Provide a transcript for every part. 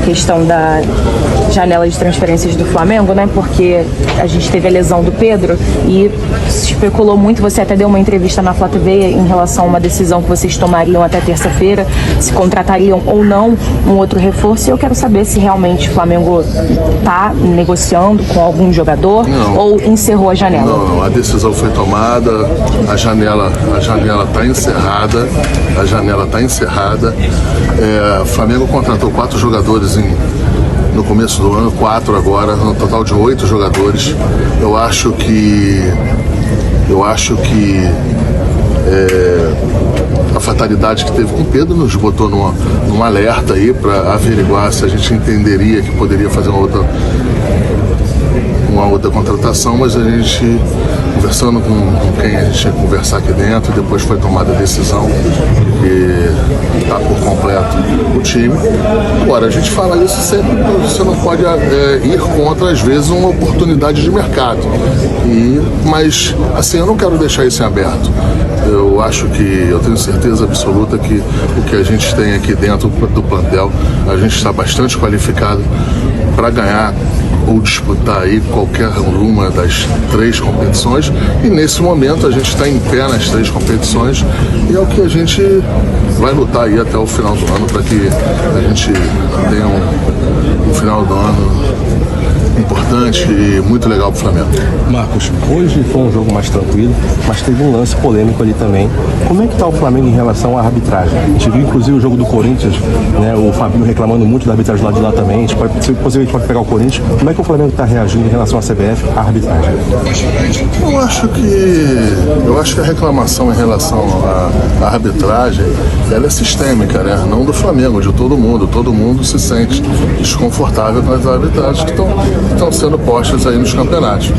Questão da janela de transferências do Flamengo, né? Porque a gente teve a lesão do Pedro e se especulou muito, você até deu uma entrevista na Flá TV em relação a uma decisão que vocês tomariam até terça-feira, se contratariam ou não um outro reforço. E eu quero saber se realmente o Flamengo está negociando com algum jogador ou encerrou a janela. Não, a decisão foi tomada, a janela está encerrada, o Flamengo contratou 4 jogadores no começo do ano, 4 agora, no total de 8 jogadores. Eu acho que a fatalidade que teve com o Pedro nos botou num alerta aí para averiguar se a gente entenderia que poderia fazer uma outra contratação, mas a gente, conversando com quem a gente ia conversar aqui dentro, depois foi tomada a decisão que está por completo o time. Agora, a gente fala isso sempre, você não pode ir contra, às vezes, uma oportunidade de mercado. Mas, assim, eu não quero deixar isso em aberto. Eu tenho certeza absoluta que o que a gente tem aqui dentro do plantel, a gente está bastante qualificado para ganhar ou disputar aí qualquer uma das 3 competições, e nesse momento a gente está em pé nas 3 competições e é o que a gente vai lutar aí até o final do ano para que a gente tenha um final do ano importante e muito legal para o Flamengo. Marcos, hoje foi um jogo mais tranquilo, mas teve um lance polêmico ali também. Como é que está o Flamengo em relação à arbitragem? A gente viu inclusive o jogo do Corinthians, né, o Fabinho reclamando muito da arbitragem lá de lá também. A gente possivelmente pode pegar o Corinthians. Como é que o Flamengo está reagindo em relação à CBF, à arbitragem? Eu acho que a reclamação em relação à arbitragem, ela é sistêmica, né? Não do Flamengo, de todo mundo. Todo mundo se sente desconfortável com as arbitragens que estão sendo postas aí nos campeonatos.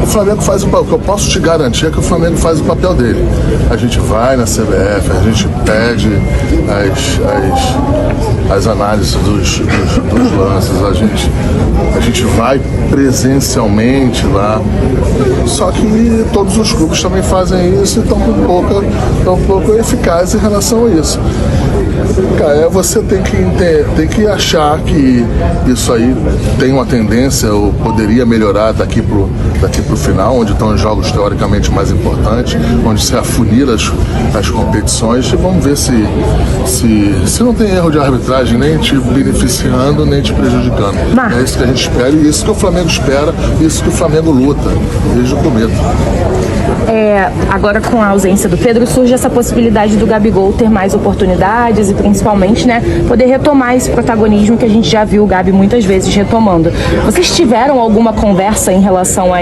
O Flamengo faz o que eu posso te garantir é que o Flamengo faz o papel dele. A gente vai na CBF, a gente pede as análises dos lances, a gente vai presencialmente lá. Só que todos os clubes também fazem isso e estão um pouco eficazes em relação a isso. Cara, você tem que achar que isso aí tem uma tendência ou poderia melhorar daqui pro final, onde estão os jogos teoricamente mais importantes, onde se afunila as competições, e vamos ver se não tem erro de arbitragem nem te beneficiando, nem te prejudicando. É isso que a gente espera e isso que o Flamengo espera, isso que o Flamengo luta desde o começo. Agora com a ausência do Pedro surge essa possibilidade do Gabigol ter mais oportunidades e principalmente, né, poder retomar esse protagonismo que a gente já viu o Gabi muitas vezes retomando. Vocês tiveram alguma conversa em relação a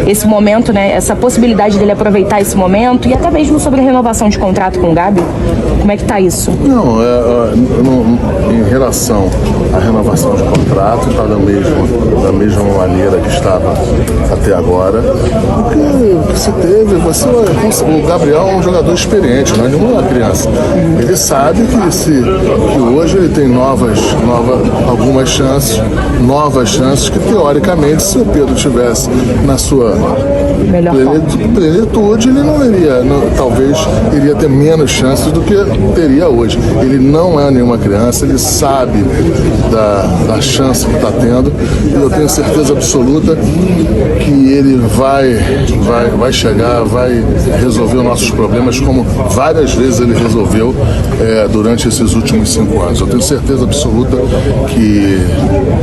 esse momento, né, essa possibilidade dele aproveitar esse momento e até mesmo sobre a renovação de contrato com o Gabi? Como é que tá isso? Não, em relação à renovação de contrato, está da mesma maneira que estava até agora. O que se teve, o Gabriel é um jogador experiente, não é nenhuma criança. Ele sabe que hoje ele tem algumas chances, novas chances, que teoricamente, se o Pedro tivesse na sua plenitude, ele talvez iria ter menos chances do que teria hoje. Ele não é nenhuma criança, ele sabe da chance que está tendo, e eu tenho certeza absoluta que ele vai chegar, vai resolver os nossos problemas, como várias vezes ele resolveu durante esses últimos 5 anos. Eu tenho certeza absoluta que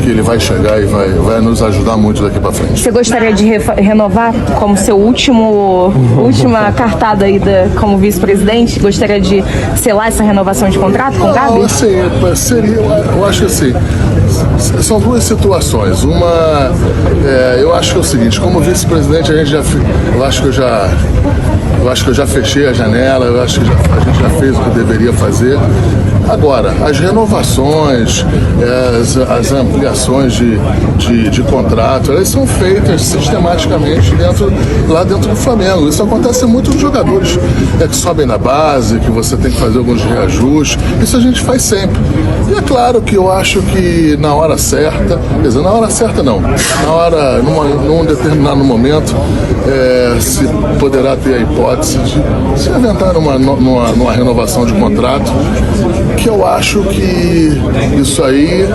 ele vai chegar e vai nos ajudar muito daqui para frente. Você gostaria de renovar como seu última cartada aí como vice-presidente? Gostaria de selar essa renovação de contrato com o Gabi? Eu acho que assim, são 2 situações. Uma, eu acho que é o seguinte, como vice-presidente eu acho que eu já fechei a janela, eu acho que a gente já fez o que deveria fazer. Agora, as renovações, as ampliações de contrato, elas são feitas sistematicamente lá dentro do Flamengo. Isso acontece muito com jogadores que sobem na base, que você tem que fazer alguns reajustes. Isso a gente faz sempre. E é claro que eu acho que na hora certa, quer dizer, na hora certa não, na hora, num determinado momento, se poderá ter a hipótese de se inventar numa renovação de contrato, que eu acho que isso aí,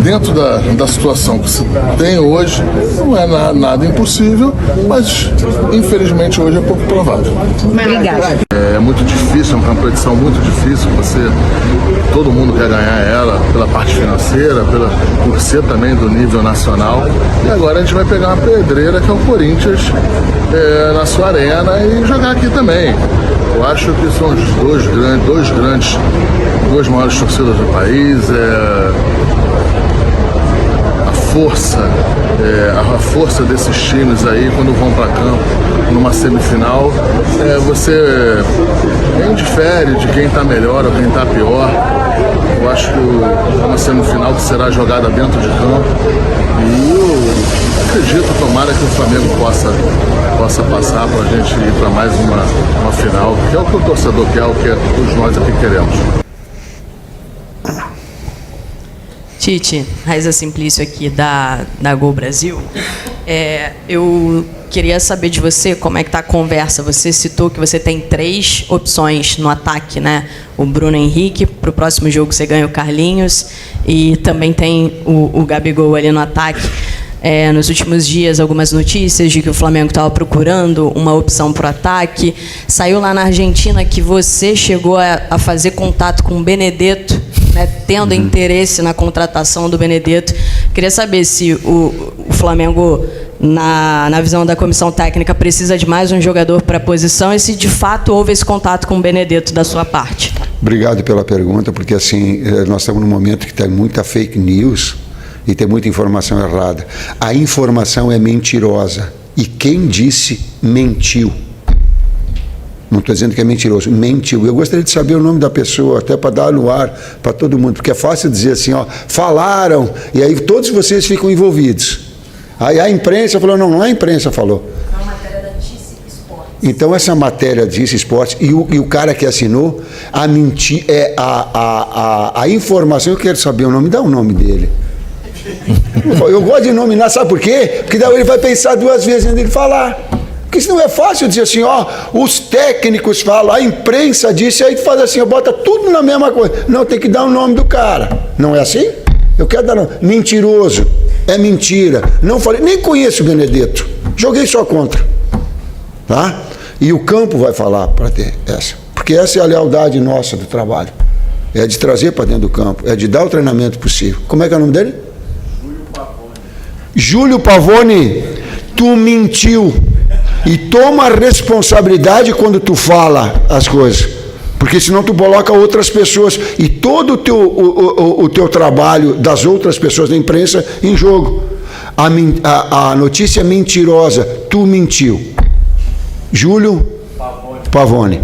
dentro da situação que se tem hoje, não é nada impossível, mas infelizmente hoje é pouco provável. Obrigada. É muito difícil, é uma competição muito difícil, todo mundo quer ganhar ela pela parte financeira, por ser também do nível nacional. E agora a gente vai pegar uma pedreira que é o Corinthians na sua arena e jogar aqui também. Eu acho que são os duas maiores torcidas do país. A força desses times aí quando vão para campo numa semifinal, você nem difere de quem está melhor ou quem está pior. Eu acho que é uma semifinal que será jogada dentro de campo e eu acredito, tomara que o Flamengo possa passar para a gente ir para mais uma final, que é o que o torcedor quer, o que todos nós aqui queremos. Tite, Raíza Simplício aqui da Gol Brasil. Eu queria saber de você como é que está a conversa. Você citou que você tem 3 opções no ataque, né? O Bruno Henrique, para o próximo jogo você ganha o Carlinhos, e também tem o Gabigol ali no ataque. Nos últimos dias, algumas notícias de que o Flamengo estava procurando uma opção para o ataque. Saiu lá na Argentina que você chegou a fazer contato com o Benedetto, né, tendo interesse na contratação do Benedetto. Queria saber se o Flamengo, na visão da comissão técnica, precisa de mais um jogador para a posição e se de fato houve esse contato com o Benedetto da sua parte. Obrigado pela pergunta, porque assim, nós estamos num momento que tem muita fake news e tem muita informação errada. A informação é mentirosa e quem disse mentiu. Não estou dizendo que é mentiroso, mentiu. Eu gostaria de saber o nome da pessoa, até para dar no ar para todo mundo, porque é fácil dizer assim, ó, falaram, e aí todos vocês ficam envolvidos. Aí a imprensa falou, não é a imprensa falou. É uma matéria da Tice Esportes. Então essa matéria da Tice Esportes, e o cara que assinou, a informação, eu quero saber o nome, dá o nome dele. Eu gosto de nominar, sabe por quê? Porque daí ele vai pensar 2 vezes antes de ele falar. Porque senão é fácil dizer assim, ó, os técnicos falam, a imprensa disse, aí tu faz assim, bota tudo na mesma coisa. Não, tem que dar o nome do cara. Não é assim? Eu quero dar nome. Mentiroso. É mentira. Não falei, nem conheço o Benedetto. Joguei só contra. Tá? E o campo vai falar para ter essa. Porque essa é a lealdade nossa do trabalho. É de trazer para dentro do campo. É de dar o treinamento possível. Como é que é o nome dele? Júlio Pavone, tu mentiu. E toma a responsabilidade quando tu fala as coisas, porque senão tu coloca outras pessoas e todo o teu trabalho das outras pessoas da imprensa em jogo. A notícia é mentirosa, tu mentiu. Júlio Pavone.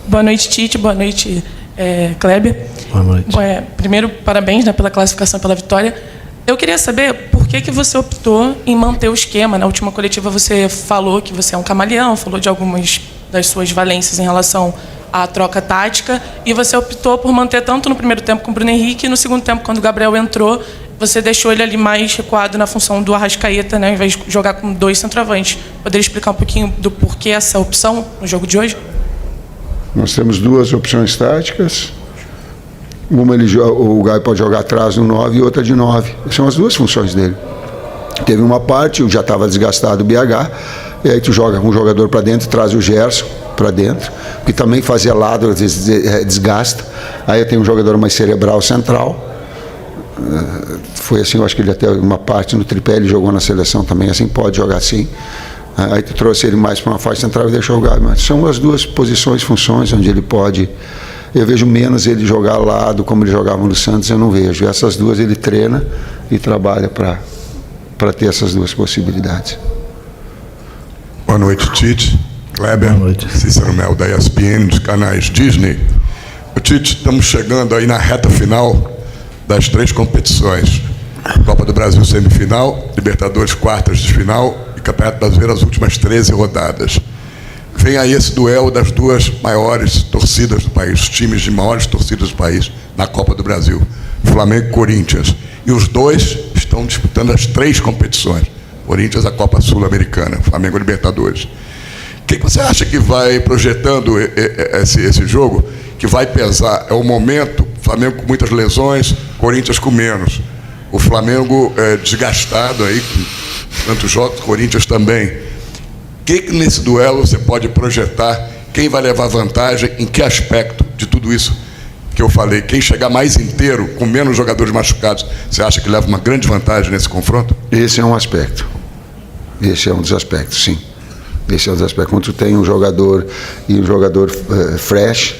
Boa noite, Tite. Boa noite, Kleber. Boa noite. Primeiro, parabéns, né, pela classificação, pela vitória. Eu queria saber por que você optou em manter o esquema. Na última coletiva você falou que você é um camaleão, falou de algumas das suas valências em relação à troca tática, e você optou por manter tanto no primeiro tempo com o Bruno Henrique, e no segundo tempo, quando o Gabriel entrou, você deixou ele ali mais recuado na função do Arrascaeta, né, ao invés de jogar com 2 centroavantes. Poderia explicar um pouquinho do porquê essa opção no jogo de hoje? Nós temos 2 opções táticas. Uma o Gai pode jogar atrás no 9 e outra de 9. São as 2 funções dele. Teve uma parte, já estava desgastado o BH, e aí tu joga com um jogador para dentro, traz o Gerson para dentro, que também fazia lado, às vezes desgasta. Aí eu tenho um jogador mais cerebral central. Foi assim, eu acho que ele até uma parte no tripé, ele jogou na seleção também, assim, pode jogar assim. Aí tu trouxe ele mais para uma faixa central e deixou o Gai. Mas são as 2 posições, funções, onde ele pode... Eu vejo menos ele jogar ao lado, como ele jogava no Santos, eu não vejo. Essas 2 ele treina e trabalha para ter essas 2 possibilidades. Boa noite, Tite. Kleber. Boa noite. Cícero Mel, da ESPN, dos canais Disney. Tite, estamos chegando aí na reta final das 3 competições. Copa do Brasil semifinal, Libertadores quartas de final e Campeonato Brasileiro as últimas 13 rodadas. vem aí esse duelo das duas maiores torcidas do país, os times de maiores torcidas do país na Copa do Brasil, Flamengo e Corinthians. E os dois estão disputando as 3 competições. Corinthians a Copa Sul-Americana, Flamengo Libertadores. O que você acha que vai projetando esse jogo, que vai pesar? É o momento, Flamengo com muitas lesões, Corinthians com menos. O Flamengo desgastado aí, com tantos jogos, Corinthians também. O que nesse duelo você pode projetar? Quem vai levar vantagem? Em que aspecto de tudo isso que eu falei? Quem chegar mais inteiro, com menos jogadores machucados, você acha que leva uma grande vantagem nesse confronto? Esse é um aspecto. Esse é um dos aspectos, sim. Esse é um dos aspectos. Quando tu tem um jogador e um jogador fresh,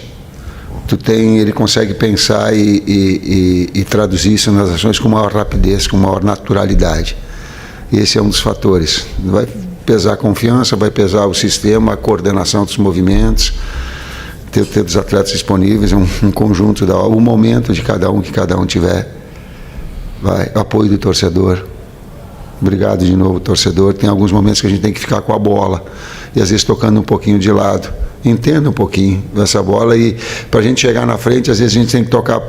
ele consegue pensar e traduzir isso nas ações com maior rapidez, com maior naturalidade. Esse é um dos fatores. Vai pesar a confiança, vai pesar o sistema, a coordenação dos movimentos, ter os atletas disponíveis, um conjunto, o momento de cada um que cada um tiver. Apoio do torcedor. Obrigado de novo, torcedor. Tem alguns momentos que a gente tem que ficar com a bola e às vezes tocando um pouquinho de lado. Entenda um pouquinho essa bola e para a gente chegar na frente, às vezes a gente tem que tocar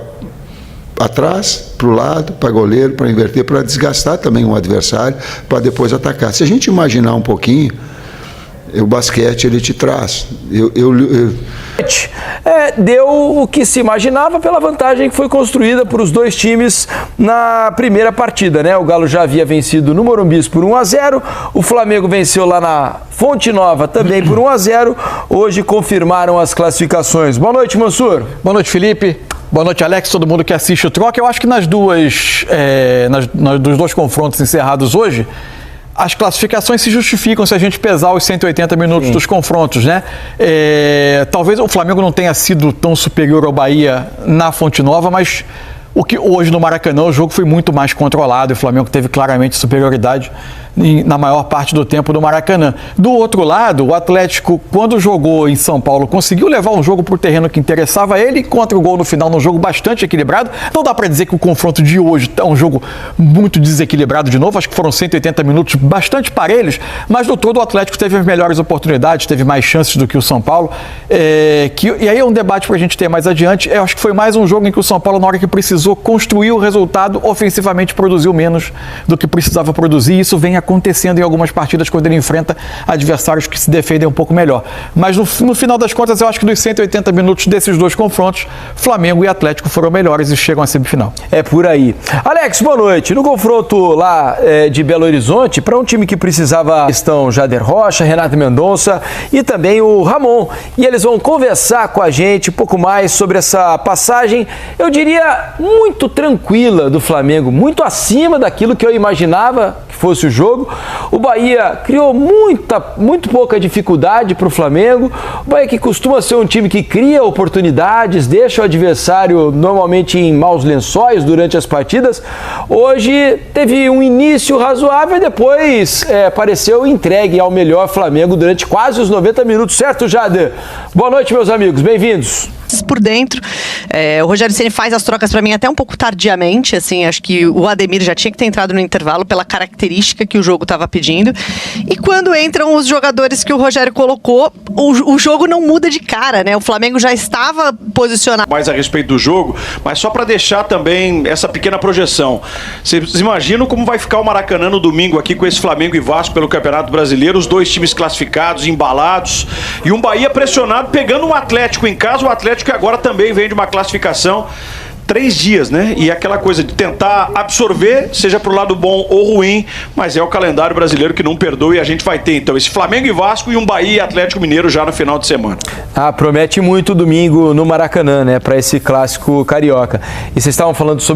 atrás, para o lado, para goleiro, para inverter, para desgastar também um adversário, para depois atacar. Se a gente imaginar um pouquinho, o basquete ele te traz. Deu o que se imaginava pela vantagem que foi construída por os dois times na primeira partida, né? O Galo já havia vencido no Morumbi por 1-0, o Flamengo venceu lá na Fonte Nova também por 1-0, hoje confirmaram as classificações. Boa noite, Mansur. Boa noite, Felipe. Boa noite, Alex, todo mundo que assiste o Troca. Eu acho que dos dois confrontos encerrados hoje, as classificações se justificam se a gente pesar os 180 minutos dos confrontos, né? Talvez o Flamengo não tenha sido tão superior ao Bahia na Fonte Nova, mas o que hoje no Maracanã o jogo foi muito mais controlado e o Flamengo teve claramente superioridade na maior parte do tempo do Maracanã. Do outro lado, o Atlético, quando jogou em São Paulo, conseguiu levar um jogo para o terreno que interessava ele, contra o gol no final, num jogo bastante equilibrado. Não dá para dizer que o confronto de hoje é um jogo muito desequilibrado de novo, acho que foram 180 minutos bastante parelhos, mas no todo o Atlético teve as melhores oportunidades, teve mais chances do que o São Paulo. E aí é um debate para a gente ter mais adiante. Eu acho que foi mais um jogo em que o São Paulo, na hora que precisou construir o resultado, ofensivamente produziu menos do que precisava produzir, e isso vem acontecendo em algumas partidas quando ele enfrenta adversários que se defendem um pouco melhor. Mas no final das contas, eu acho que dos 180 minutos desses dois confrontos, Flamengo e Atlético foram melhores e chegam à semifinal. É por aí. Alex, boa noite. No confronto lá de Belo Horizonte, para um time que precisava, estão Jader Rocha, Renato Mendonça e também o Ramon. E eles vão conversar com a gente um pouco mais sobre essa passagem, eu diria, muito tranquila do Flamengo, muito acima daquilo que eu imaginava que fosse o jogo. O Bahia criou muito pouca dificuldade para o Flamengo. O Bahia, que costuma ser um time que cria oportunidades, deixa o adversário normalmente em maus lençóis durante as partidas, hoje teve um início razoável e depois pareceu entregue ao melhor Flamengo durante quase os 90 minutos, certo, Jader? Boa noite, meus amigos, bem-vindos. Por dentro, o Rogério Ceni faz as trocas para mim até um pouco tardiamente, assim, acho que o Ademir já tinha que ter entrado no intervalo pela característica que o jogo estava pedindo, e quando entram os jogadores que o Rogério colocou, o jogo não muda de cara, né? O Flamengo já estava posicionado. Mais a respeito do jogo, mas só para deixar também essa pequena projeção, vocês imaginam como vai ficar o Maracanã no domingo aqui com esse Flamengo e Vasco pelo Campeonato Brasileiro, os dois times classificados, embalados, e um Bahia pressionado, pegando um Atlético em casa, o Atlético que agora também vem de uma classificação 3 dias, né? E aquela coisa de tentar absorver, seja pro lado bom ou ruim, mas é o calendário brasileiro que não perdoa e a gente vai ter, então, esse Flamengo e Vasco e um Bahia e Atlético Mineiro já no final de semana. Promete muito domingo no Maracanã, né? Para esse clássico carioca. E vocês estavam falando sobre